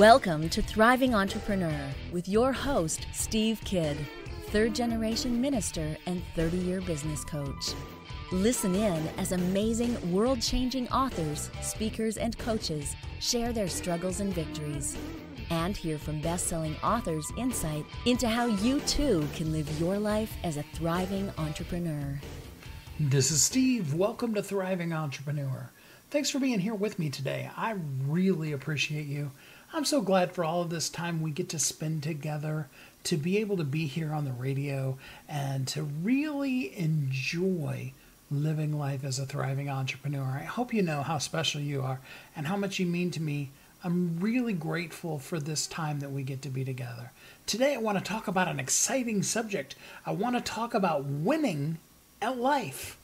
Welcome to Thriving Entrepreneur with your host, Steve Kidd, third-generation minister and 30-year business coach. Listen in as amazing, world-changing authors, speakers, and coaches share their struggles and victories. And hear from best-selling authors' insight into how you too can live your life as a thriving entrepreneur. This is Steve. Welcome to Thriving Entrepreneur. Thanks for being here with me today. I really appreciate you. I'm so glad for all of this time we get to spend together, to be able to be here on the radio and to really enjoy living life as a thriving entrepreneur. I hope you know how special you are and how much you mean to me. I'm really grateful for this time that we get to be together. Today I want to talk about an exciting subject. I want to talk about winning at life.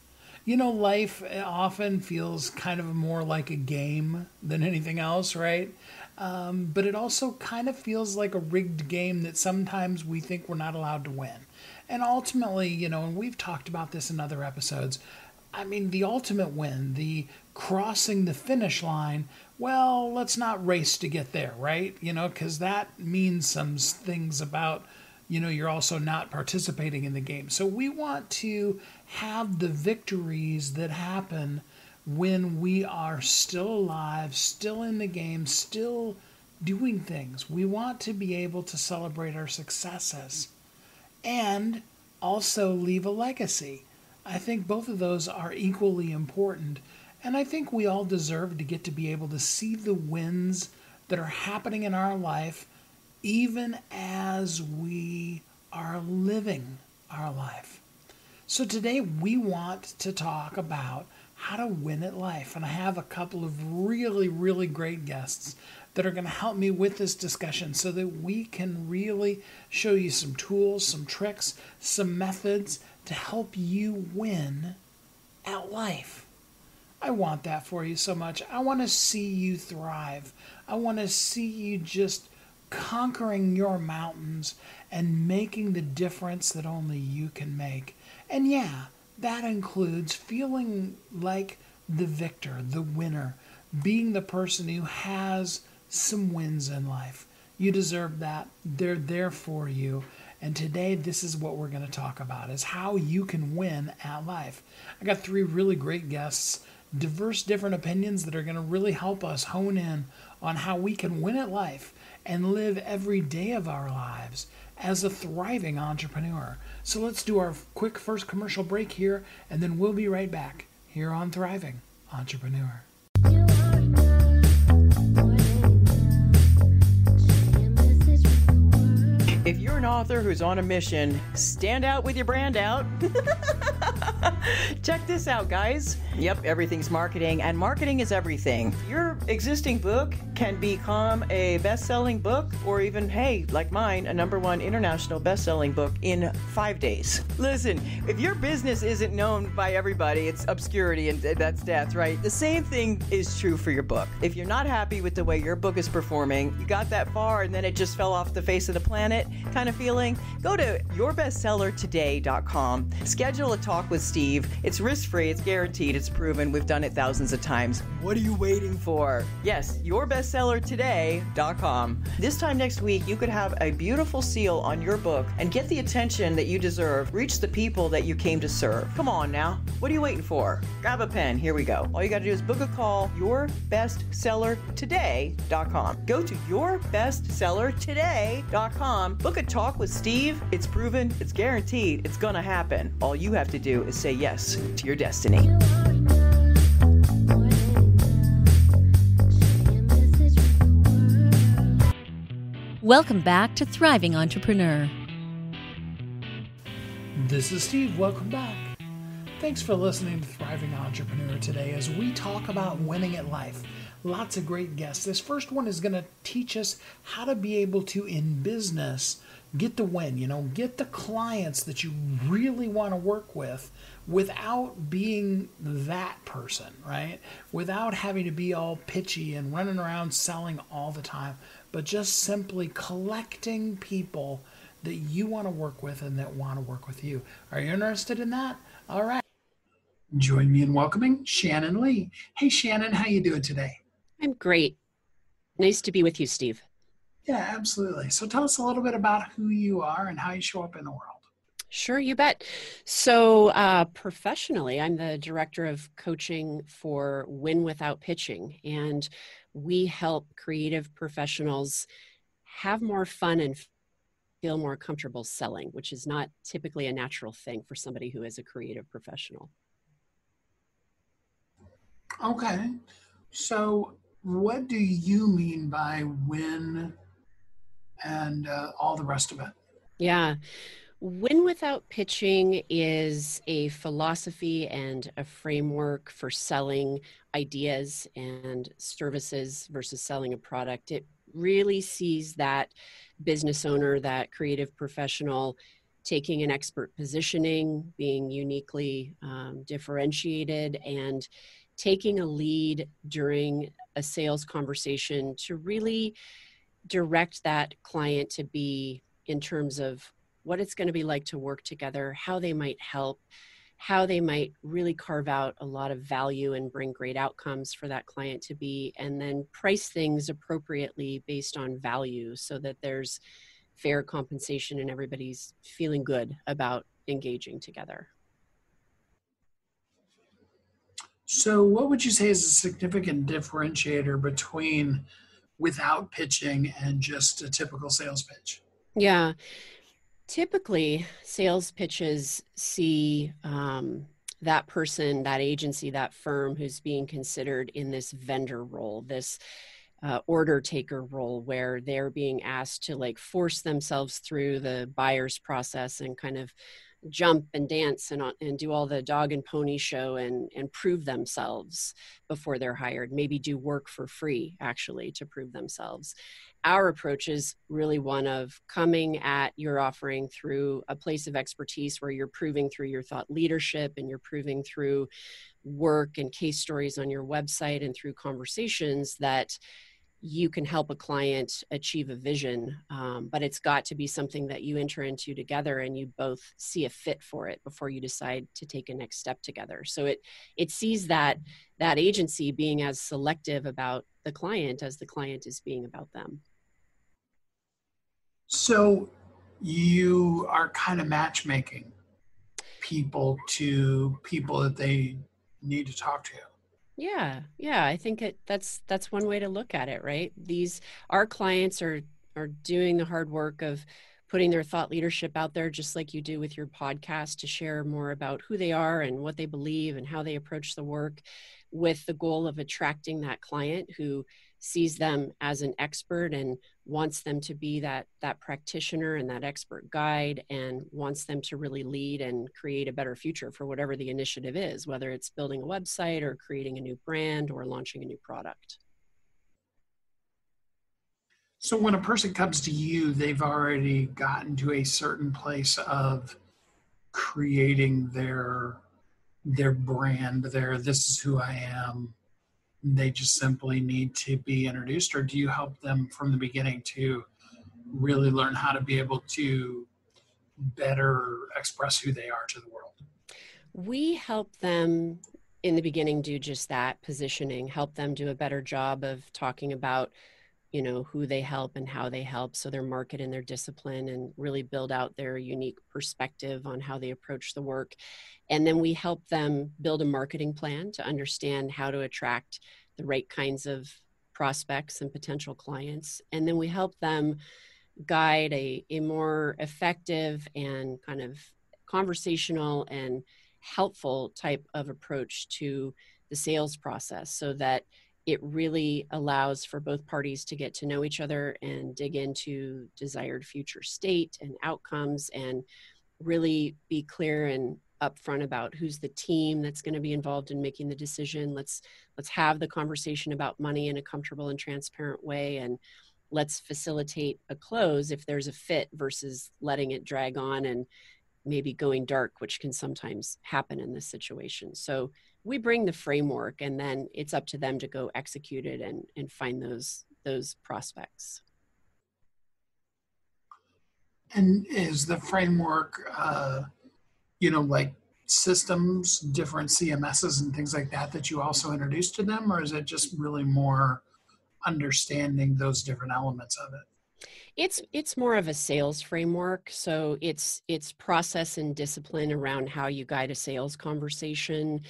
You know, life often feels kind of more like a game than anything else, right? But it also kind of feels like a rigged game that sometimes we think we're not allowed to win. And ultimately, you know, and we've talked about this in other episodes, I mean, the ultimate win, the crossing the finish line, well, let's not race to get there, right? You know, because that means some things about, you know, you're also not participating in the game. So we want to have the victories that happen when we are still alive, still in the game, still doing things. We want to be able to celebrate our successes and also leave a legacy. I think both of those are equally important. And I think we all deserve to get to be able to see the wins that are happening in our life, even as we are living our life. So today we want to talk about how to win at life. And I have a couple of really great guests that are going to help me with this discussion so that we can really show you some tools, some tricks, some methods to help you win at life. I want that for you so much. I want to see you thrive. I want to see you just conquering your mountains and making the difference that only you can make. And yeah, that includes feeling like the victor, the winner, being the person who has some wins in life. You deserve that. They're there for you. And today, this is what we're going to talk about, is how you can win at life. I got three really great guests, diverse different opinions that are going to really help us hone in on how we can win at life and live every day of our lives as a thriving entrepreneur. So let's do our quick first commercial break here, and then we'll be right back here on Thriving Entrepreneur. If you're an author who's on a mission, stand out with your brand out. Check this out, guys. Yep, everything's marketing, and marketing is everything. Your existing book can become a best-selling book, or even, hey, like mine, a #1 international best-selling book in 5 days. Listen, if your business isn't known by everybody, it's obscurity, and that's death, right? The same thing is true for your book. If you're not happy with the way your book is performing, you got that far and then it just fell off the face of the planet kind of feeling, go to yourbestsellertoday.com. Schedule a talk with Steve. It's risk-free, it's guaranteed, it's proven. We've done it thousands of times. What are you waiting for? Yes, yourbestsellertoday.com. This time next week, you could have a beautiful seal on your book and get the attention that you deserve. Reach the people that you came to serve. Come on now. What are you waiting for? Grab a pen. Here we go. All you got to do is book a call, yourbestsellertoday.com. Go to yourbestsellertoday.com. Book a talk with Steve. It's proven, it's guaranteed, it's gonna happen. All you have to do is say yes to your destiny. Welcome back to Thriving Entrepreneur. This is Steve. Welcome back. Thanks for listening to Thriving Entrepreneur today as we talk about winning at life. Lots of great guests. This first one is going to teach us how to be able to, in business, get the win, get the clients that you really want to work with without being that person, right? Without having to be all pitchy and running around selling all the time, but just simply collecting people that you want to work with and that want to work with you. Are you interested in that? All right. Join me in welcoming Shannyn Lee. Hey, Shannyn, how you doing today? I'm great. Nice to be with you, Steve. Yeah, absolutely. So tell us a little bit about who you are and how you show up in the world. Sure, you bet. So professionally, I'm the director of coaching for Win Without Pitching, and we help creative professionals have more fun and feel more comfortable selling, which is not typically a natural thing for somebody who is a creative professional. Okay. So what do you mean by win and all the rest of it? Yeah. Win Without Pitching is a philosophy and a framework for selling ideas and services versus selling a product. It really sees that business owner, that creative professional, taking an expert positioning, being uniquely differentiated, and taking a lead during a sales conversation to really direct that client to be in terms of what it's going to be like to work together, how they might help, how they might really carve out a lot of value and bring great outcomes for that client to be, and then price things appropriately based on value so that there's fair compensation and everybody's feeling good about engaging together. So what would you say is a significant differentiator between without pitching and just a typical sales pitch? Yeah. Typically, sales pitches see that person, that agency, that firm who's being considered in this vendor role, this order taker role, where they're being asked to like force themselves through the buyer's process and kind of jump and dance and do all the dog and pony show and prove themselves before they're hired, maybe do work for free actually to prove themselves. Our approach is really one of coming at your offering through a place of expertise where you're proving through your thought leadership and you're proving through work and case stories on your website and through conversations that you can help a client achieve a vision, but it's got to be something that you enter into together and you both see a fit for it before you decide to take a next step together. So it sees that agency being as selective about the client as the client is being about them. So you are kind of matchmaking people to people that they need to talk to. Yeah. I think that's one way to look at it, right? Our clients are doing the hard work of putting their thought leadership out there, just like you do with your podcast, to share more about who they are and what they believe and how they approach the work, with the goal of attracting that client who sees them as an expert and wants them to be that practitioner and that expert guide, and wants them to really lead and create a better future for whatever the initiative is, whether it's building a website or creating a new brand or launching a new product. So when a person comes to you, they've already gotten to a certain place of creating their brand, this is who I am. They just simply need to be introduced, or do you help them from the beginning to really learn how to be able to better express who they are to the world? We help them in the beginning do just that, positioning, help them do a better job of talking about who they help and how they help, so their market and their discipline, and really build out their unique perspective on how they approach the work. And then we help them build a marketing plan to understand how to attract the right kinds of prospects and potential clients. And then we help them guide a more effective and kind of conversational and helpful type of approach to the sales process, so that it really allows for both parties to get to know each other and dig into desired future state and outcomes, and really be clear and upfront about who's the team that's going to be involved in making the decision. Let's have the conversation about money in a comfortable and transparent way, and let's facilitate a close if there's a fit, versus letting it drag on and maybe going dark, which can sometimes happen in this situation. So we bring the framework, and then it's up to them to go execute it and find those prospects. And is the framework, like systems, different CMSs and things like that you also introduce to them, or is it just really more understanding those different elements of it? It's more of a sales framework. So it's process and discipline around how you guide a sales conversation.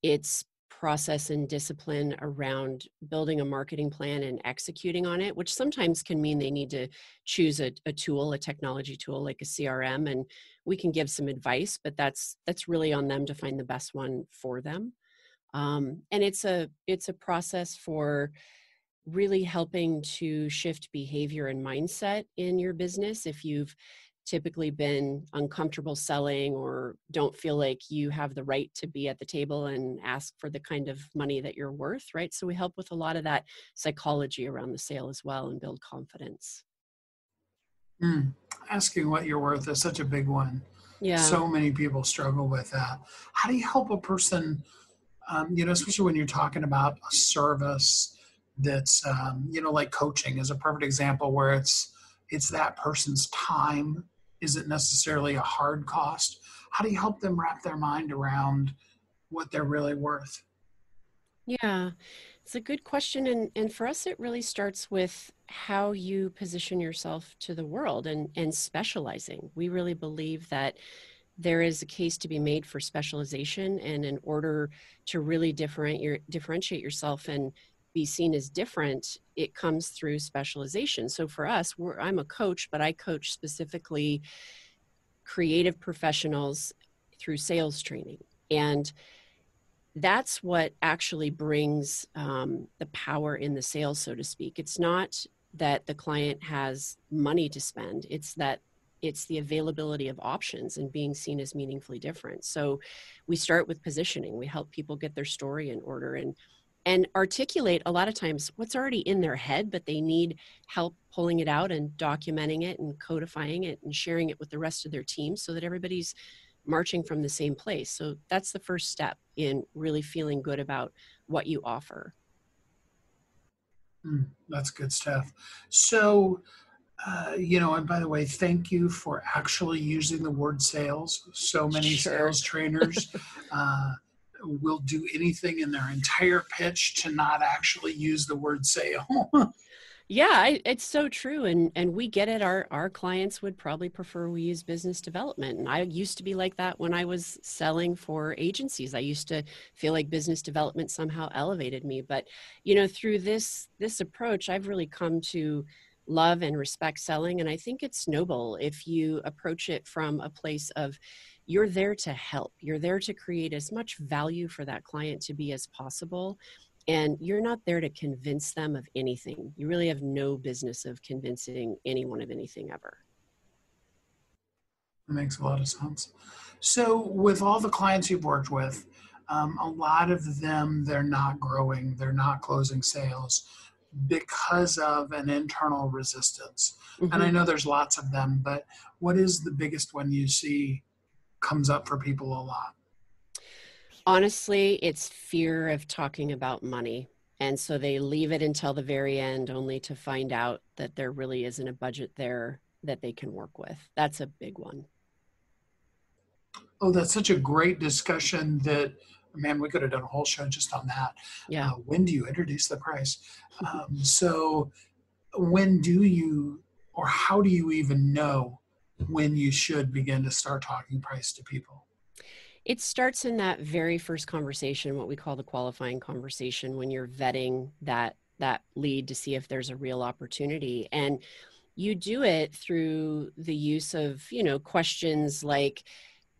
It's process and discipline around building a marketing plan and executing on it, which sometimes can mean they need to choose a tool, a technology tool like a CRM, and we can give some advice, but that's really on them to find the best one for them. And it's a process for really helping to shift behavior and mindset in your business. If you've typically been uncomfortable selling or don't feel like you have the right to be at the table and ask for the kind of money that you're worth, right? So we help with a lot of that psychology around the sale as well and build confidence. Asking what you're worth is such a big one. Yeah. So many people struggle with that. How do you help a person, especially when you're talking about a service that's, like coaching is a perfect example where it's that person's time isn't necessarily a hard cost. How do you help them wrap their mind around what they're really worth? Yeah, it's a good question. And for us, it really starts with how you position yourself to the world and specializing. We really believe that there is a case to be made for specialization. And in order to really differentiate yourself and be seen as different, it comes through specialization. So for us, I'm a coach, but I coach specifically creative professionals through sales training. And that's what actually brings the power in the sales, so to speak. It's not that the client has money to spend. It's that it's the availability of options and being seen as meaningfully different. So we start with positioning. We help people get their story in order and articulate a lot of times what's already in their head, but they need help pulling it out and documenting it and codifying it and sharing it with the rest of their team so that everybody's marching from the same place. So that's the first step in really feeling good about what you offer. That's good stuff. So, and by the way, thank you for actually using the word sales. So many sales trainers will do anything in their entire pitch to not actually use the word sale. Yeah, it's so true. And we get it. Our clients would probably prefer we use business development. And I used to be like that when I was selling for agencies. I used to feel like business development somehow elevated me. But, through this approach, I've really come to love and respect selling. And I think it's noble if you approach it from a place of you're there to help. You're there to create as much value for that client to be as possible. And you're not there to convince them of anything. You really have no business of convincing anyone of anything ever. That makes a lot of sense. So with all the clients you've worked with, a lot of them, they're not growing, they're not closing sales because of an internal resistance. Mm-hmm. And I know there's lots of them, but what is the biggest one you see comes up for people a lot? Honestly, it's fear of talking about money. And so they leave it until the very end only to find out that there really isn't a budget there that they can work with. That's a big one. Oh, that's such a great discussion that, man, we could have done a whole show just on that. Yeah. When do you introduce the price? So when do you, or how do you even know when you should begin to start talking price to people? It starts in that very first conversation, what we call the qualifying conversation, when you're vetting that lead to see if there's a real opportunity. And you do it through the use of, questions like,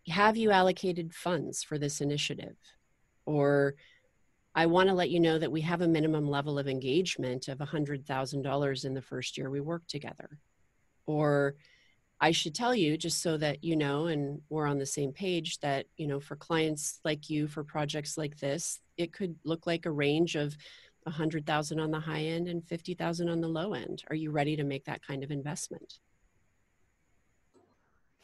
have you allocated funds for this initiative? Or I want to let you know that we have a minimum level of engagement of $100,000 in the first year we work together. Or I should tell you, just so that you know, and we're on the same page, that, for clients like you, for projects like this, it could look like a range of 100,000 on the high end and 50,000 on the low end. Are you ready to make that kind of investment?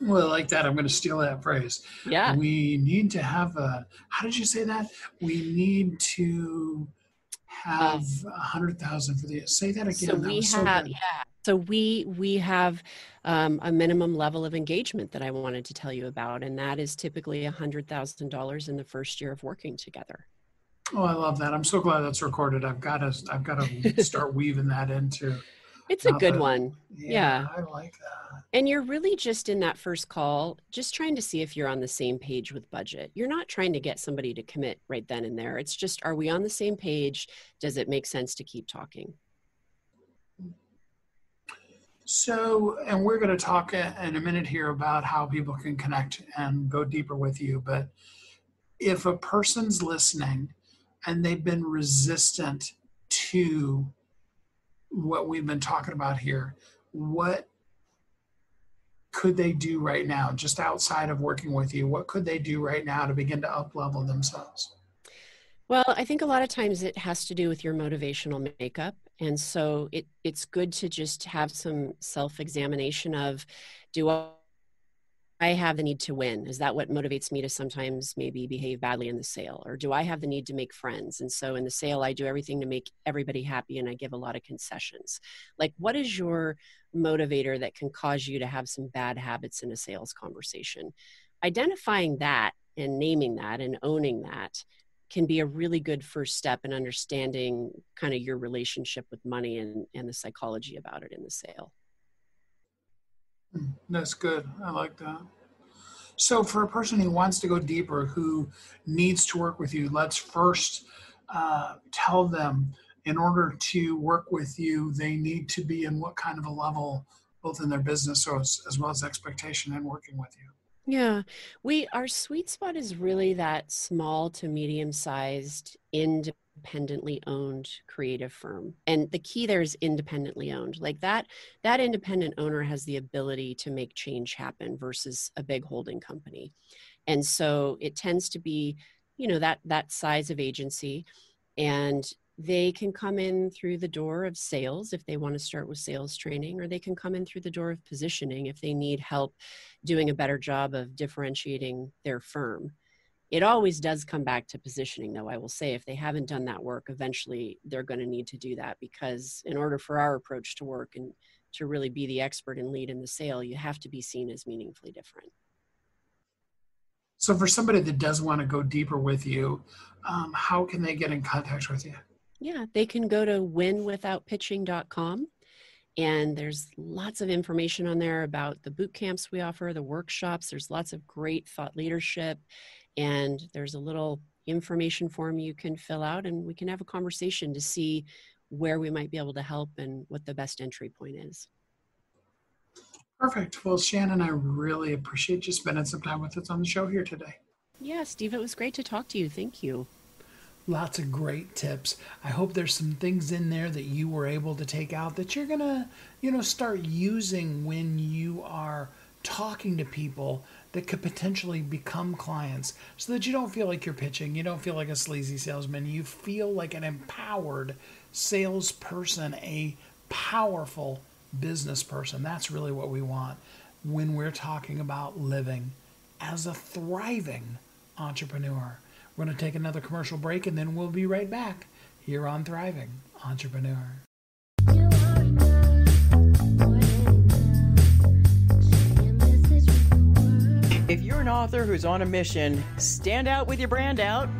Well, I like that. I'm going to steal that phrase. Yeah. We need to have how did you say that? We need to have 100,000 for the, say that again. So we have a minimum level of engagement that I wanted to tell you about, and that is typically $100,000 in the first year of working together. Oh, I love that. I'm so glad that's recorded. I've got to start weaving that into. It's a good one. Yeah. I like that. And you're really just in that first call, just trying to see if you're on the same page with budget. You're not trying to get somebody to commit right then and there. It's just, are we on the same page? Does it make sense to keep talking? So, and we're going to talk in a minute here about how people can connect and go deeper with you. But if a person's listening and they've been resistant to what we've been talking about here, what could they do right now, just outside of working with you? What could they do right now to begin to up-level themselves? Well, I think a lot of times it has to do with your motivational makeup. And so it's good to just have some self-examination of, do I have the need to win? Is that what motivates me to sometimes maybe behave badly in the sale? Or do I have the need to make friends? And so in the sale, I do everything to make everybody happy and I give a lot of concessions. Like, what is your motivator that can cause you to have some bad habits in a sales conversation? Identifying that and naming that and owning that can be a really good first step in understanding kind of your relationship with money and the psychology about it in the sale. That's good. I like that. So for a person who wants to go deeper, who needs to work with you, let's first tell them, in order to work with you, they need to be in what kind of a level, both in their business as well as expectation in working with you. Yeah, our sweet spot is really that small to medium-sized, independently owned creative firm. And the key there is independently owned. Like that independent owner has the ability to make change happen versus a big holding company. And so it tends to be, that size of agency, and they can come in through the door of sales if they want to start with sales training, or they can come in through the door of positioning if they need help doing a better job of differentiating their firm. It always does come back to positioning, though. I will say, if they haven't done that work, eventually they're going to need to do that, because in order for our approach to work and to really be the expert and lead in the sale, you have to be seen as meaningfully different. So for somebody that does want to go deeper with you, how can they get in contact with you? Yeah, they can go to winwithoutpitching.com, and there's lots of information on there about the boot camps we offer, the workshops. There's lots of great thought leadership, and there's a little information form you can fill out, and we can have a conversation to see where we might be able to help and what the best entry point is. Perfect. Well, Shannyn, I really appreciate you spending some time with us on the show here today. Yeah, Steve, it was great to talk to you. Thank you. Lots of great tips. I hope there's some things in there that you were able to take out that you're going to, start using when you are talking to people that could potentially become clients, so that you don't feel like you're pitching. You don't feel like a sleazy salesman. You feel like an empowered salesperson, a powerful business person. That's really what we want when we're talking about living as a thriving entrepreneur. We're going to take another commercial break, and then we'll be right back here on Thriving Entrepreneur. If you're an author who's on a mission, stand out with your brand out.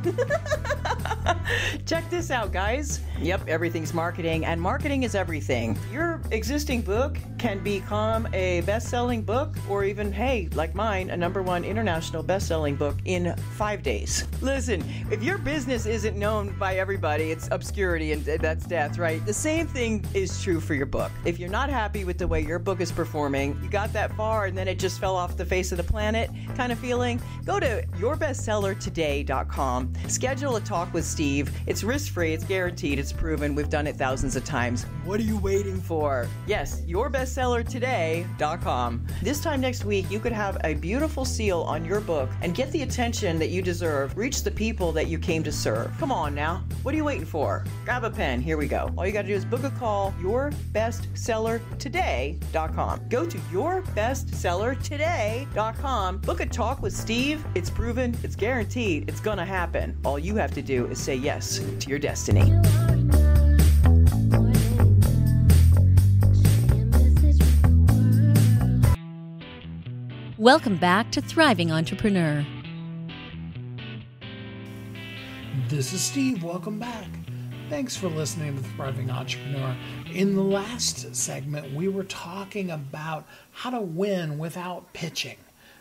Check this out, guys. Yep, everything's marketing, and marketing is everything. Your existing book can become a best-selling book, or even, hey, like mine, a #1 international best-selling book in 5 days. Listen, if your business isn't known by everybody, it's obscurity, and that's death, right? The same thing is true for your book. If you're not happy with the way your book is performing, you got that far and then it just fell off the face of the planet kind of feeling, go to yourbestsellertoday.com. Schedule a talk with Steve. It's risk-free, it's guaranteed, it's proven. We've done it thousands of times. What are you waiting for? Yes, yourbestsellertoday.com. This time next week, you could have a beautiful seal on your book and get the attention that you deserve. Reach the people that you came to serve. Come on now. What are you waiting for? Grab a pen. Here we go. All you got to do is book a call. Yourbestsellertoday.com. Go to yourbestsellertoday.com. Book a talk with Steve. It's proven. It's guaranteed. It's going to happen. All you have to do is say yes to your destiny. Welcome back to Thriving Entrepreneur. This is Steve. Welcome back. Thanks for listening to The Thriving Entrepreneur. In the last segment, we were talking about how to win without pitching.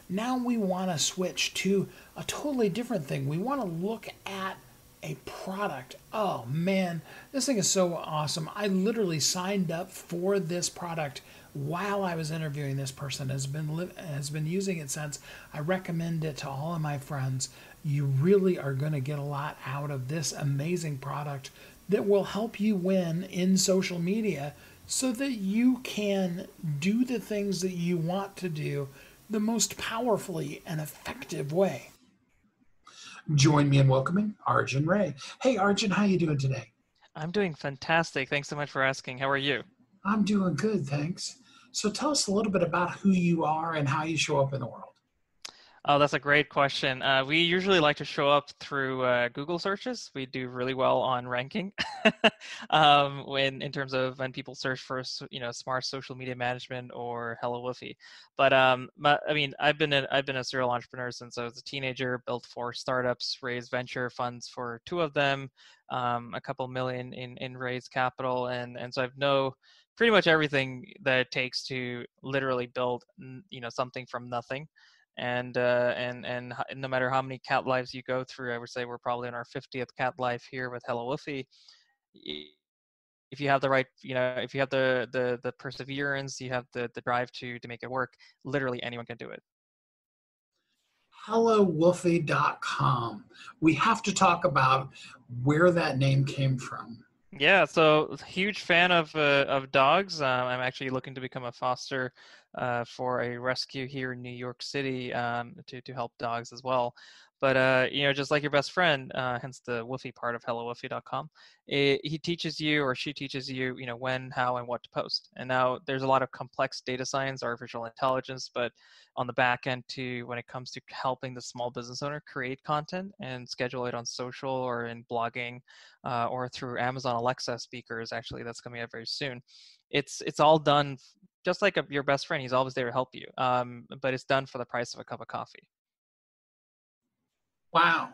Now we want to switch to a totally different thing. We want to look at a product. Oh man, this thing is so awesome. I literally signed up for this product while I was interviewing this person. Has been using it since. I recommend it to all of my friends. You really are going to get a lot out of this amazing product that will help you win in social media so that you can do the things that you want to do the most powerfully and effective way. Join me in welcoming Arjun Ray. Hey Arjun, how you doing today? I'm doing fantastic. Thanks so much for asking. How are you? I'm doing good, thanks. So tell us a little bit about who you are and how you show up in the world. Oh, that's a great question. We usually like to show up through Google searches. We do really well on ranking in terms of when people search for smart social media management or Hello Woofy. But I've been a serial entrepreneur since I was a teenager. Built 4 startups, raised venture funds for 2 of them, a couple million in raised capital, and so I've know pretty much everything that it takes to literally build something from nothing. And no matter how many cat lives you go through, I would say we're probably in our 50th cat life here with Hello Woofy. If you have the right, if you have the perseverance, you have the drive to make it work, literally anyone can do it. HelloWoofy.com. We have to talk about where that name came from. Yeah, so huge fan of dogs. I'm actually looking to become a foster for a rescue here in New York City to help dogs as well. But just like your best friend, hence the Woofy part of HelloWoofy.com, he teaches you or she teaches you, when, how, and what to post. And now there's a lot of complex data science, artificial intelligence, but on the back end too, when it comes to helping the small business owner create content and schedule it on social or in blogging or through Amazon Alexa speakers. Actually, that's coming out very soon. It's all done just like your best friend. He's always there to help you, but it's done for the price of a cup of coffee. Wow.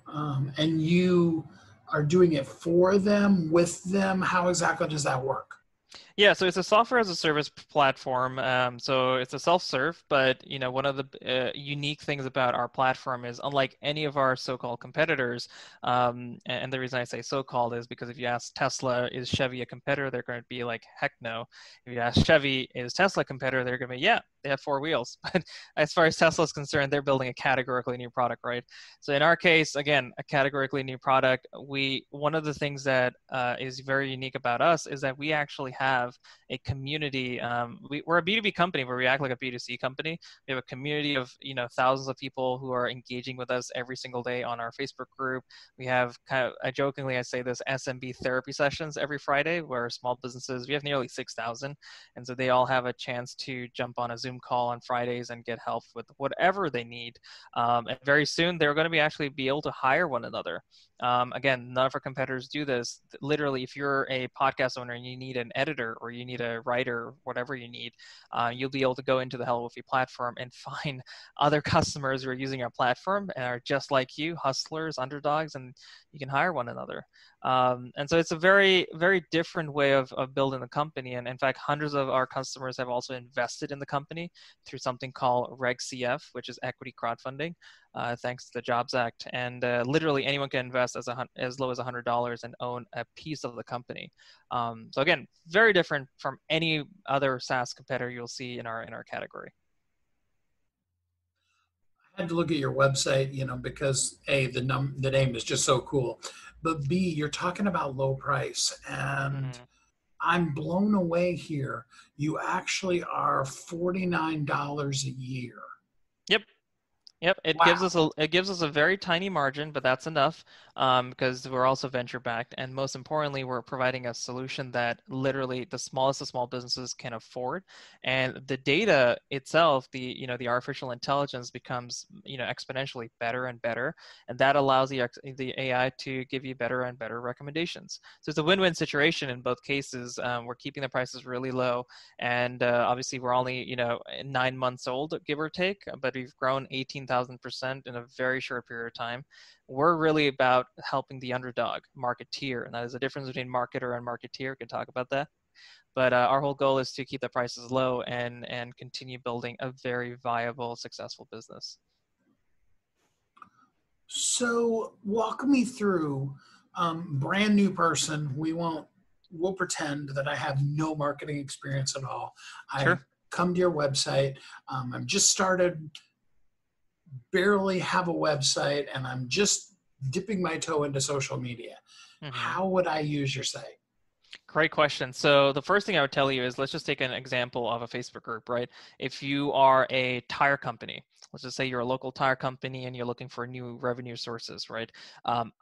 And you are doing it for them, with them. How exactly does that work? Yeah, so it's a software as a service platform. So it's a self-serve, but one of the unique things about our platform is, unlike any of our so-called competitors, and the reason I say so-called is because if you ask Tesla, is Chevy a competitor? They're going to be like, heck no. If you ask Chevy, is Tesla a competitor? They're going to be, yeah, they have 4 wheels. But as far as Tesla is concerned, they're building a categorically new product, right? So in our case, again, a categorically new product. One of the things that is very unique about us is that we actually have a community. We're a B2B company where we act like a B2C company. We have a community of thousands of people who are engaging with us every single day on our Facebook group. We have I jokingly say this, SMB therapy sessions every Friday where small businesses, we have nearly 6,000, and so they all have a chance to jump on a Zoom call on Fridays and get help with whatever they need. And very soon they're going to actually be able to hire one another. Again, none of our competitors do this. Literally, if you're a podcast owner and you need an editor or you need a writer, whatever you need, you'll be able to go into the Hello Woofy platform and find other customers who are using our platform and are just like you, hustlers, underdogs, and you can hire one another. And so it's a very, very different way of building the company. And in fact, hundreds of our customers have also invested in the company through something called Reg CF, which is equity crowdfunding, thanks to the Jobs Act. And literally anyone can invest as low as $100 and own a piece of the company. So again, very different from any other SaaS competitor you'll see in our category. I had to look at your website, because A, the name is just so cool, but B, you're talking about low price, and I'm blown away here. You actually are $49 a year. Yep, it Wow. gives us a very tiny margin, but that's enough because we're also venture backed, and most importantly, we're providing a solution that literally the smallest of small businesses can afford, and the data itself, the artificial intelligence becomes exponentially better and better, and that allows the AI to give you better and better recommendations. So it's a win-win situation in both cases. We're keeping the prices really low, and obviously we're only 9 months old, give or take, but we've grown 18,000 10,000% in a very short period of time. We're really about helping the underdog marketeer, and that is the difference between marketer and marketeer. We can talk about that. But our whole goal is to keep the prices low and continue building a very viable, successful business. So walk me through, brand new person. We'll pretend that I have no marketing experience at all. I come to your website. I've just started, barely have a website, and I'm just dipping my toe into social media. How would I use your site? Great question. So the first thing I would tell you is, let's just take an example of a Facebook group, right? If you are a tire company, let's just say you're a local tire company and you're looking for new revenue sources, right?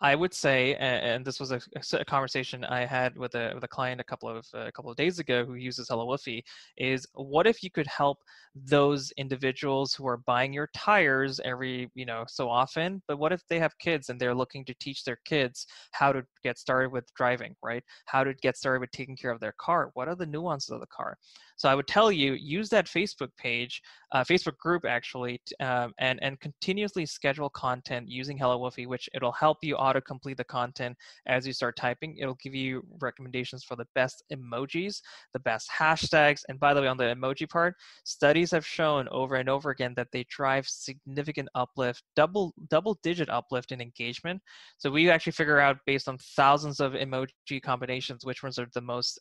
I would say, and this was a conversation I had with a client a couple of days ago who uses Hello Woofy, is what if you could help those individuals who are buying your tires every so often, but what if they have kids and they're looking to teach their kids how to get started with driving, right? How to get started with taking care of their car. What are the nuances of the car? So I would tell you, use that Facebook page, Facebook group actually, and continuously schedule content using Hello Woofy, which it'll help you auto-complete the content as you start typing. It'll give you recommendations for the best emojis, the best hashtags. And by the way, on the emoji part, studies have shown over and over again that they drive significant uplift, double-digit uplift in engagement. So we actually figure out based on thousands of emoji combinations which ones are the most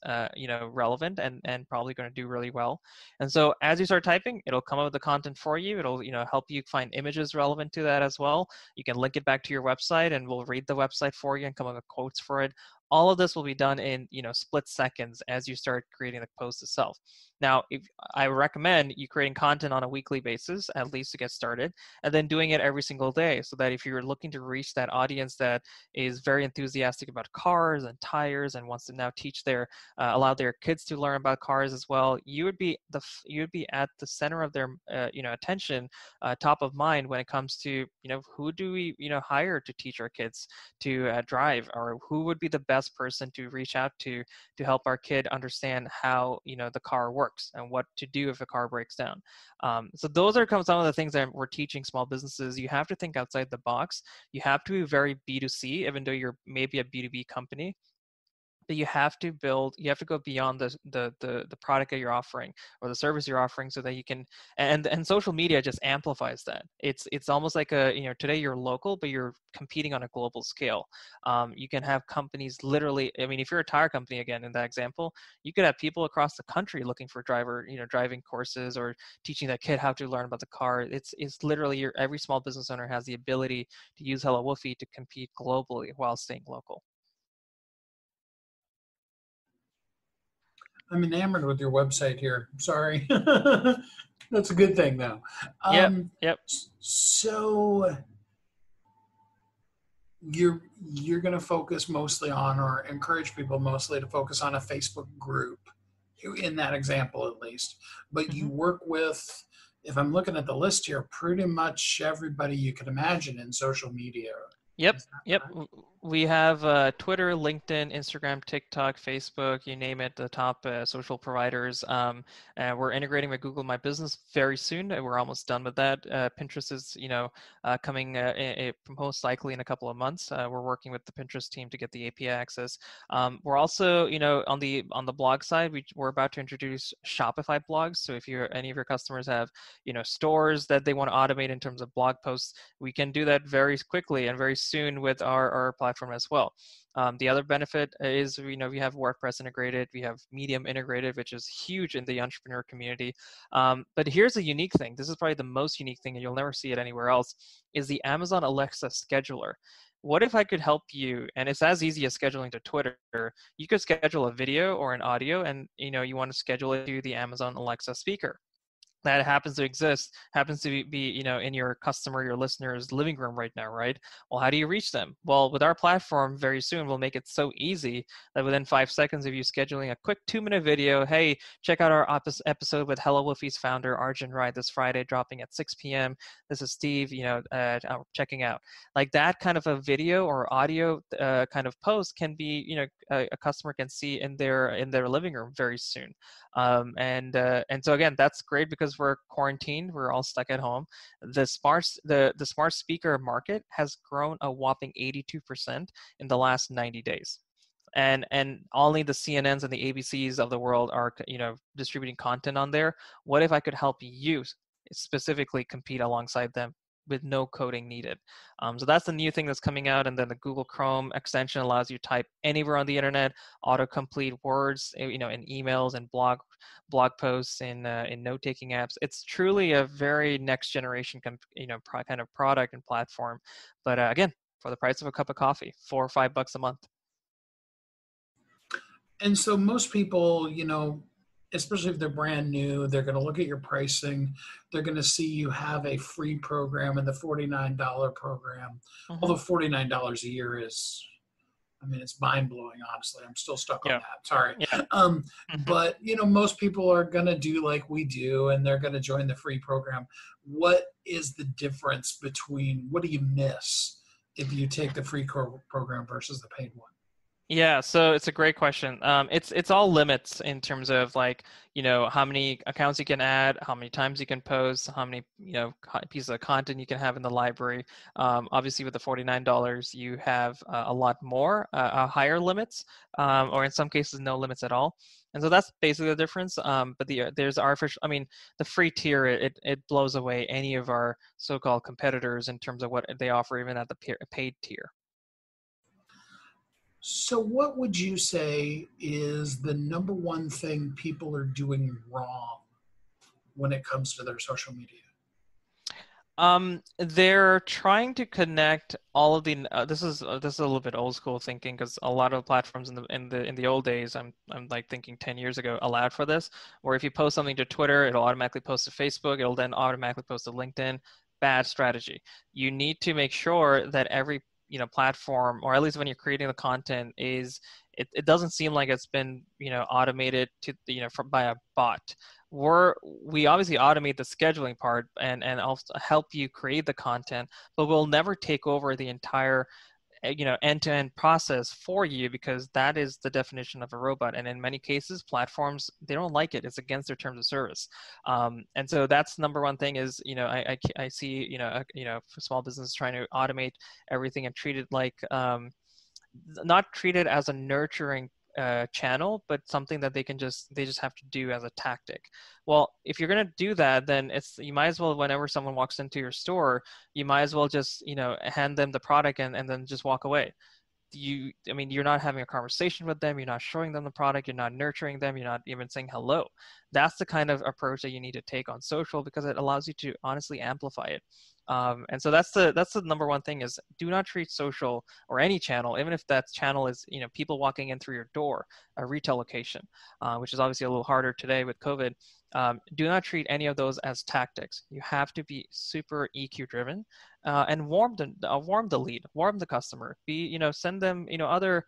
relevant and probably going to do really well. And so as you start typing, it'll come up with the content for you. It'll help you find images relevant to that as well. You can link it back to your website and we'll read the website for you and come up with quotes for it. All of this will be done in split seconds as you start creating the post itself. Now, I recommend you creating content on a weekly basis, at least to get started, and then doing it every single day, so that if you're looking to reach that audience that is very enthusiastic about cars and tires and wants to now teach allow their kids to learn about cars as well, you would be at the center of their attention, top of mind when it comes to who do we hire to teach our kids to drive, or who would be the best person to reach out to help our kid understand how the car works and what to do if a car breaks down. So those are some of the things that we're teaching small businesses. You have to think outside the box. You have to be very B2C, even though you're maybe a B2B company. But you have to go beyond the product that you're offering or the service you're offering, so that you can, and social media just amplifies that. It's almost like today you're local, but you're competing on a global scale. You can have companies literally, if you're a tire company, again, in that example, you could have people across the country looking for driving courses or teaching that kid how to learn about the car. It's literally every small business owner has the ability to use Hello Woofy to compete globally while staying local. I'm enamored with your website here. Sorry. That's a good thing, though. Yep. So you're going to focus mostly on, or encourage people mostly to focus on, a Facebook group, in that example at least. But you work with, if I'm looking at the list here, pretty much everybody you could imagine in social media. Yep. We have Twitter, LinkedIn, Instagram, TikTok, Facebook, you name it, the top social providers. We're integrating with Google My Business very soon. We're almost done with that. Pinterest is, coming most likely in a couple of months. We're working with the Pinterest team to get the API access. We're also, on the blog side, we're about to introduce Shopify blogs. So if any of your customers have, stores that they want to automate in terms of blog posts, we can do that very quickly and very soon with our platform as well. The other benefit is, we have WordPress integrated, we have Medium integrated, which is huge in the entrepreneur community. But here's a unique thing. This is probably the most unique thing, and you'll never see it anywhere else, is the Amazon Alexa scheduler. What if I could help you, and it's as easy as scheduling to Twitter, you could schedule a video or an audio, and you want to schedule it to the Amazon Alexa speaker that happens to be in your listener's living room right now, right? Well, how do you reach them? Well, with our platform, very soon we'll make it so easy that within 5 seconds of you scheduling a quick 2-minute video, hey, check out our episode with Hello Woofy's founder Arjun this Friday, dropping at 6 p.m. This is Steve, checking out. Like that kind of a video or audio kind of post can be, a customer can see in their living room very soon. And so again, that's great because because we're quarantined, we're all stuck at home, the smart speaker market has grown a whopping 82% in the last 90 days. And only the CNNs and the ABCs of the world are, distributing content on there. What if I could help you specifically compete alongside them with no coding needed? So that's the new thing that's coming out. And then the Google Chrome extension allows you to type anywhere on the internet, autocomplete words, in emails and blog posts, in note-taking apps. It's truly a very next generation, kind of product and platform. But again, for the price of a cup of coffee, $4 or $5 a month. And so most people, especially if they're brand new, they're going to look at your pricing. They're going to see you have a free program and the $49 program. Mm-hmm. Although $49 a year is, it's mind-blowing, honestly. I'm still stuck on that. Sorry. Yeah. But, most people are going to do like we do, and they're going to join the free program. What is the difference between, what do you miss if you take the free program versus the paid one? Yeah, so it's a great question. It's all limits in terms of how many accounts you can add, how many times you can post, how many pieces of content you can have in the library. Obviously, with the $49, you have a lot more, higher limits, or in some cases, no limits at all. And so that's basically the difference. But there's artificial. The free tier, it blows away any of our so-called competitors in terms of what they offer, even at the paid tier. So what would you say is the number one thing people are doing wrong when it comes to their social media? They're trying to connect all of the. This is a little bit old school thinking, because a lot of platforms in the old days, I'm like thinking 10 years ago, allowed for this, where if you post something to Twitter, it'll automatically post to Facebook, it'll then automatically post to LinkedIn. Bad strategy. You need to make sure that every platform, or at least when you're creating the content, it doesn't seem like it's been automated to by a bot. We obviously automate the scheduling part and also help you create the content, but we'll never take over the entire end-to-end process for you, because that is the definition of a robot. And in many cases, platforms, they don't like it. It's against their terms of service. And so that's number one thing is, I see, for small businesses trying to automate everything and treat it like, not treat it as a nurturing channel, but something that they just have to do as a tactic. Well, if you're going to do that, then you might as well, whenever someone walks into your store, you might as well just hand them the product and then just walk away. You're not having a conversation with them, you're not showing them the product, you're not nurturing them, you're not even saying hello. That's the kind of approach that you need to take on social, because it allows you to honestly amplify it. And so that's the number one thing, is do not treat social or any channel, even if that channel is people walking in through your door, a retail location, which is obviously a little harder today with COVID. Do not treat any of those as tactics. You have to be super EQ driven, and warm the lead, warm the customer. Send them other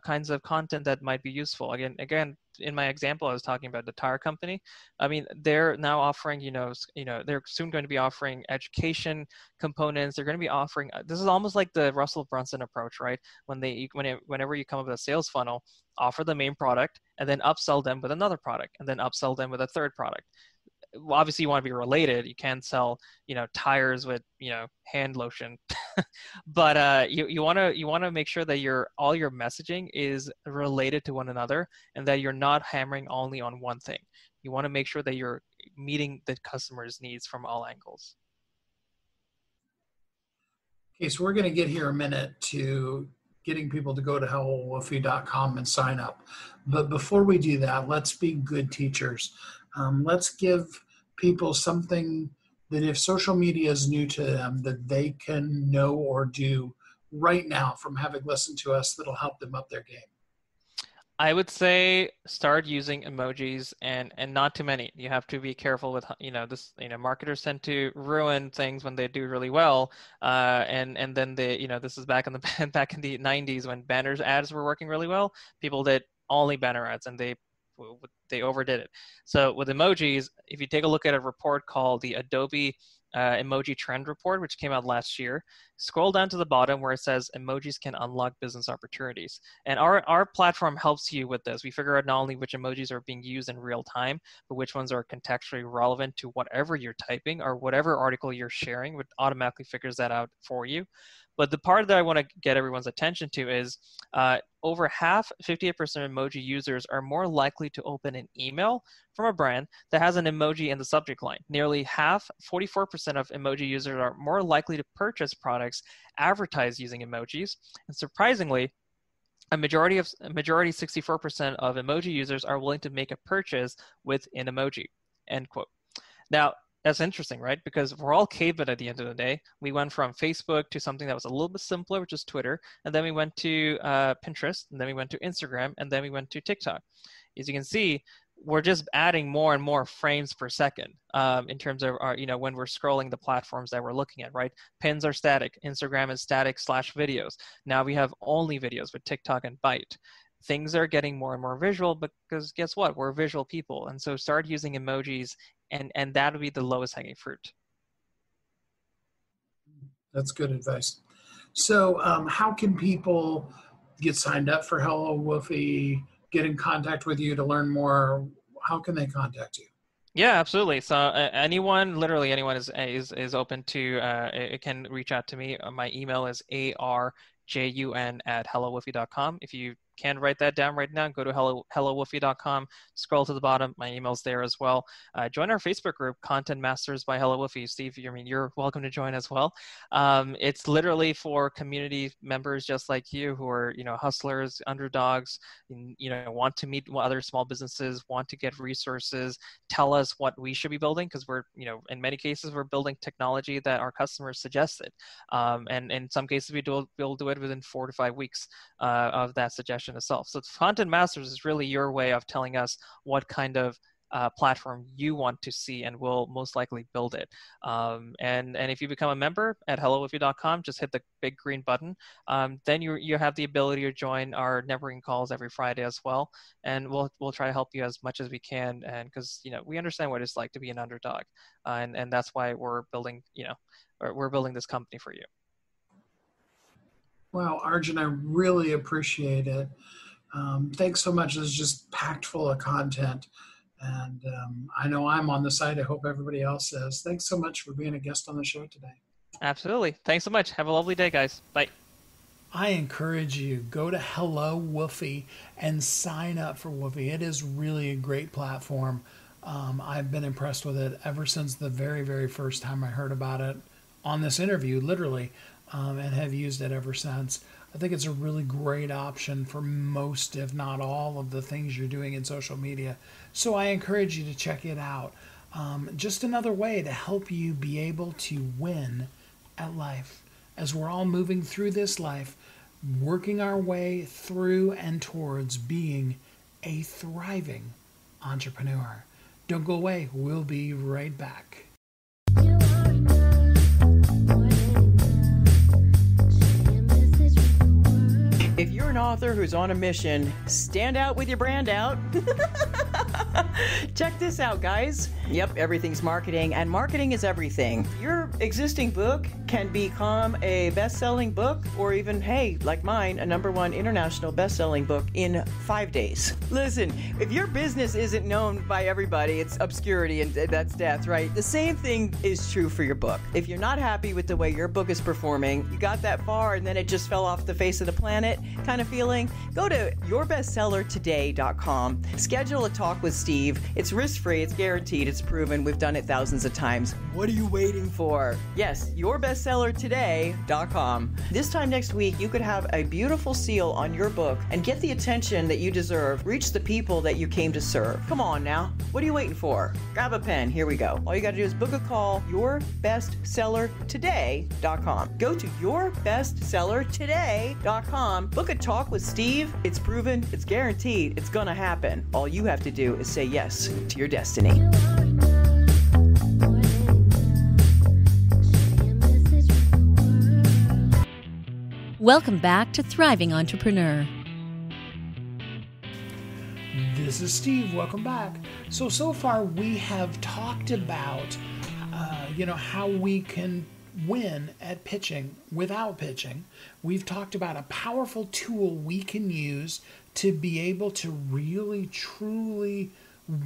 kinds of content that might be useful. Again, in my example, I was talking about the tire company. They're now offering they're soon going to be offering education components. They're going to be offering. This is almost like the Russell Brunson approach, right? Whenever you come up with a sales funnel, offer the main product and then upsell them with another product and then upsell them with a third product. Well, obviously you want to be related. You can't sell tires with hand lotion, but you want to make sure that all your messaging is related to one another, and that you're not hammering only on one thing. You want to make sure that you're meeting the customer's needs from all angles. Okay, so we're going to get here a minute to getting people to go to hellwoofy.com and sign up. But before we do that, let's be good teachers. Let's give people something that if social media is new to them, that they can know or do right now from having listened to us that'll help them up their game. I would say start using emojis and not too many. You have to be careful with this. Marketers tend to ruin things when they do really well, and then they this is back in the 90s when banners ads were working really well. People did only banner ads and they overdid it. So with emojis, if you take a look at a report called the Adobe emoji trend report, which came out last year. Scroll down to the bottom where it says emojis can unlock business opportunities. And our platform helps you with this. We figure out not only which emojis are being used in real time, but which ones are contextually relevant to whatever you're typing or whatever article you're sharing. It automatically figures that out for you. But the part that I want to get everyone's attention to is over half, 58% of emoji users are more likely to open an email from a brand that has an emoji in the subject line. Nearly half, 44% of emoji users are more likely to purchase products advertised using emojis. And surprisingly, a majority, 64% of emoji users are willing to make a purchase with an emoji, end quote. Now, that's interesting, right? Because we're all cavemen at the end of the day. We went from Facebook to something that was a little bit simpler, which is Twitter. And then we went to Pinterest, and then we went to Instagram, and then we went to TikTok. As you can see, we're just adding more and more frames per second in terms of our, when we're scrolling the platforms that we're looking at, right? Pins are static. Instagram is static / videos. Now we have only videos with TikTok and Byte. Things are getting more and more visual because guess what? We're visual people. And so start using emojis and that would be the lowest hanging fruit. That's good advice. So how can people get signed up for Hello Woofy, get in contact with you to learn more? How can they contact you? Yeah, absolutely. So anyone, literally anyone is open to, it can reach out to me. My email is arjun@hellowoofy.com. If you can write that down right now, go to hellowoofy.com, scroll to the bottom. My email's there as well. Join our Facebook group, Content Masters by Hello Woofy. Steve, you're welcome to join as well. It's literally for community members just like you who are, hustlers, underdogs, want to meet other small businesses, want to get resources, tell us what we should be building because we're, in many cases, we're building technology that our customers suggested. And in some cases, we'll do it within 4 to 5 weeks of that suggestion itself. So Content Masters is really your way of telling us what kind of platform you want to see, and we'll most likely build it. And if you become a member at hellowoofy.com, just hit the big green button. Then you have the ability to join our networking calls every Friday as well, and we'll try to help you as much as we can. And because we understand what it's like to be an underdog, and that's why we're building we're building this company for you. Well, Arjun, I really appreciate it. Thanks so much. It's just packed full of content. And I know I'm on the site. I hope everybody else is. Thanks so much for being a guest on the show today. Absolutely. Thanks so much. Have a lovely day, guys. Bye. I encourage you, go to Hello Woofy and sign up for Woofy. It is really a great platform. I've been impressed with it ever since the very, very first time I heard about it on this interview, literally. And have used it ever since. I think it's a really great option for most, if not all, of the things you're doing in social media. So I encourage you to check it out. Just another way to help you be able to win at life. As we're all moving through this life, working our way through and towards being a thriving entrepreneur. Don't go away. We'll be right back. If you're an author who's on a mission, stand out with your brand out. Check this out, guys. Yep, everything's marketing, and marketing is everything. Your existing book can become a best-selling book, or even, hey, like mine, a #1 international best-selling book in 5 days. Listen, if your business isn't known by everybody, it's obscurity, and that's death, right? The same thing is true for your book. If you're not happy with the way your book is performing, you got that far and then it just fell off the face of the planet kind of feeling, go to yourbestsellertoday.com. Schedule a talk with Steve. It's risk-free, it's guaranteed, it's proven. We've done it thousands of times. What are you waiting for? Yes, yourbestsellertoday.com. This time next week, you could have a beautiful seal on your book and get the attention that you deserve. Reach the people that you came to serve. Come on now. What are you waiting for? Grab a pen. Here we go. All you got to do is book a call. Yourbestsellertoday.com. Go to yourbestsellertoday.com. Book a talk with Steve. It's proven. It's guaranteed. It's going to happen. All you have to do is say yes to your destiny. Welcome back to Thriving Entrepreneur. This is Steve. Welcome back. So far we have talked about how we can win at pitching without pitching. We've talked about a powerful tool we can use to be able to really, truly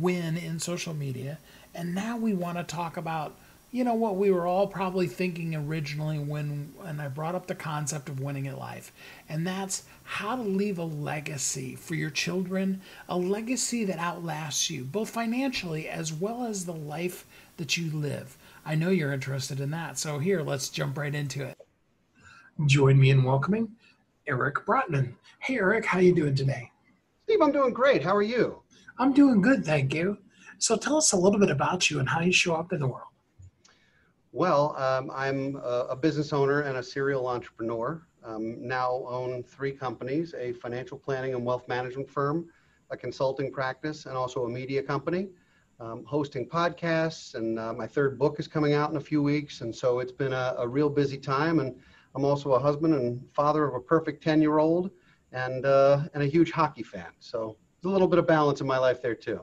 win in social media. And now we want to talk about, what we were all probably thinking originally when I brought up the concept of winning at life. And that's how to leave a legacy for your children, a legacy that outlasts you, both financially as well as the life that you live. I know you're interested in that. So here, let's jump right into it. Join me in welcoming Eric Brotman. Hey, Eric, how you doing today? Steve, I'm doing great. How are you? I'm doing good, thank you. So tell us a little bit about you and how you show up in the world. Well, I'm a business owner and a serial entrepreneur. Now own 3 companies, a financial planning and wealth management firm, a consulting practice, and also a media company. Hosting podcasts, and my 3rd book is coming out in a few weeks. And so it's been a real busy time. And I'm also a husband and father of a perfect 10-year-old and a huge hockey fan. So there's a little bit of balance in my life there too.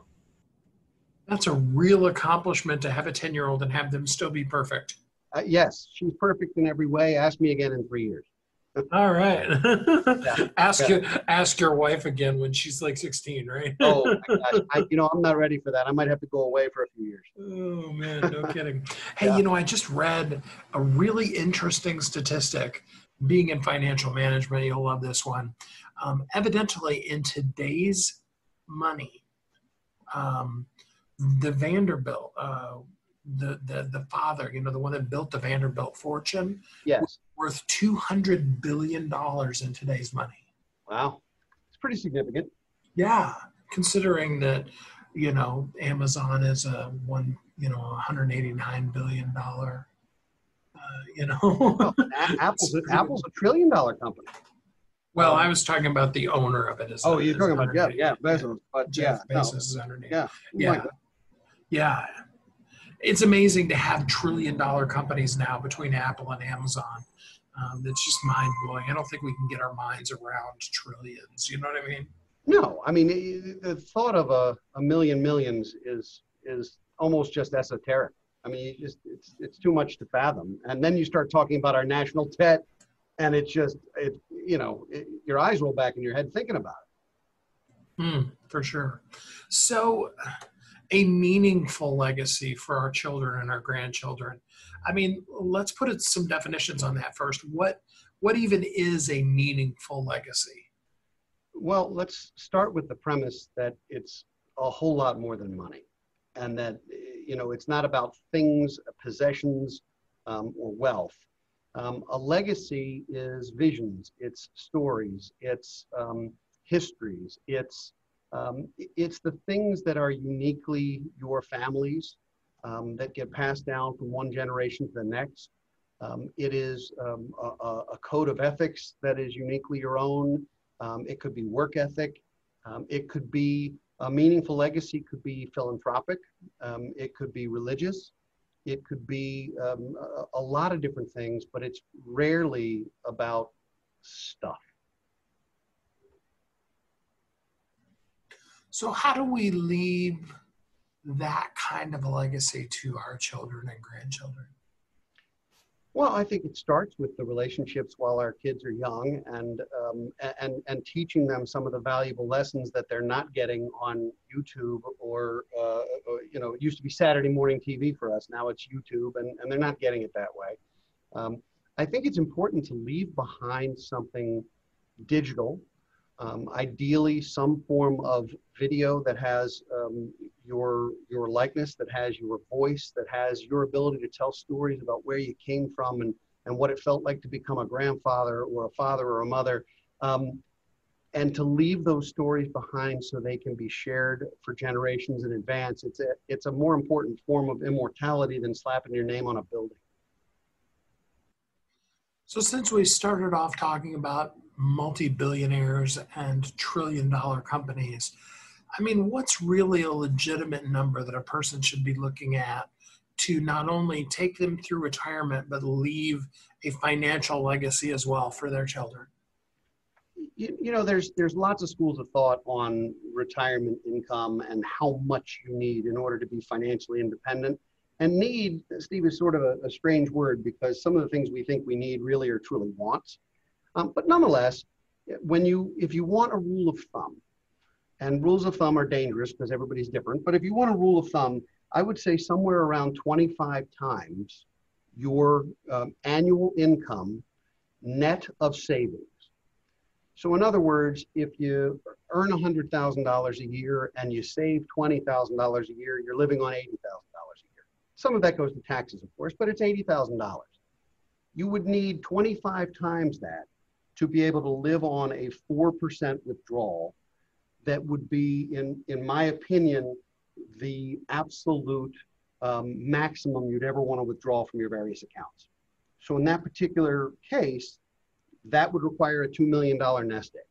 That's a real accomplishment to have a 10-year-old and have them still be perfect. Yes, she's perfect in every way. Ask me again in 3 years. All right. Yeah. Ask your wife again when she's like 16, right? Oh my gosh. I'm not ready for that. I might have to go away for a few years. Oh man, no kidding. Hey, Yeah. I just read a really interesting statistic. Being in financial management, you'll love this one. Evidently, in today's money, the Vanderbilt, the father, the one that built the Vanderbilt fortune, Yes. worth $200 billion in today's money. Wow. It's pretty significant. Yeah, considering that, Amazon is $189 billion. Well, Apple's a $1 trillion company. Well, I was talking about the owner of it. Oh, you're talking about Bezos. But Jeff yeah, Bezos is underneath. yeah, Yeah. It's amazing to have $1 trillion companies now between Apple and Amazon. It's just mind blowing. I don't think we can get our minds around trillions. You know what I mean? No, I mean the thought of a million millions is almost just esoteric. I mean, it's too much to fathom. And then you start talking about our national debt, and your eyes roll back in your head thinking about it. For sure. So, a meaningful legacy for our children and our grandchildren. I mean, let's put some definitions on that first. What even is a meaningful legacy? Well, let's start with the premise that it's a whole lot more than money, and that it's not about things, possessions, or wealth. A legacy is visions, it's stories, it's histories, it's the things that are uniquely your family's, that get passed down from one generation to the next. It is a code of ethics that is uniquely your own. It could be work ethic. It could be a meaningful legacy, could be philanthropic. It could be religious. It could be a lot of different things, but it's rarely about stuff. So how do we leave that kind of a legacy to our children and grandchildren? Well, I think it starts with the relationships while our kids are young, and teaching them some of the valuable lessons that they're not getting on YouTube or it used to be Saturday morning TV for us. Now it's YouTube, and they're not getting it that way. I think it's important to leave behind something digital, ideally some form of video that has your likeness, that has your voice, that has your ability to tell stories about where you came from and what it felt like to become a grandfather or a father or a mother, and to leave those stories behind so they can be shared for generations in advance. It's a more important form of immortality than slapping your name on a building. So since we started off talking about multi-billionaires and trillion-dollar companies, I mean, what's really a legitimate number that a person should be looking at to not only take them through retirement, but leave a financial legacy as well for their children? There's lots of schools of thought on retirement income and how much you need in order to be financially independent. And need, Steve, is sort of a strange word because some of the things we think we need really are truly wants. But nonetheless, if you want a rule of thumb, and rules of thumb are dangerous because everybody's different, but if you want a rule of thumb, I would say somewhere around 25 times your annual income net of savings. So in other words, if you earn $100,000 a year and you save $20,000 a year, you're living on $80,000 a year. Some of that goes to taxes, of course, but it's $80,000. You would need 25 times that to be able to live on a 4% withdrawal. That would be, in my opinion, the absolute maximum you'd ever want to withdraw from your various accounts. So in that particular case, that would require a $2 million nest egg.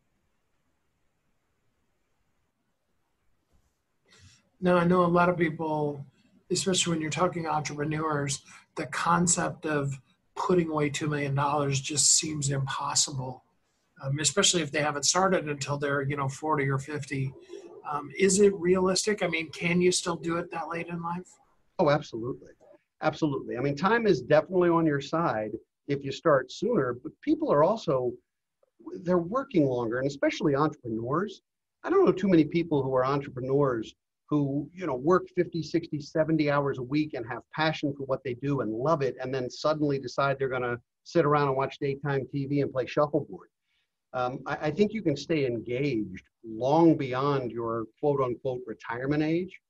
Now, I know a lot of people, especially when you're talking entrepreneurs, the concept of putting away $2 million just seems impossible, especially if they haven't started until they're 40 or 50. Is it realistic? I mean, can you still do it that late in life? Oh, absolutely. Absolutely. I mean, time is definitely on your side if you start sooner, but people are also, they're working longer, and especially entrepreneurs. I don't know too many people who are entrepreneurs who, work 50, 60, 70 hours a week and have passion for what they do and love it, and then suddenly decide they're going to sit around and watch daytime TV and play shuffleboard. I think you can stay engaged long beyond your quote unquote retirement age.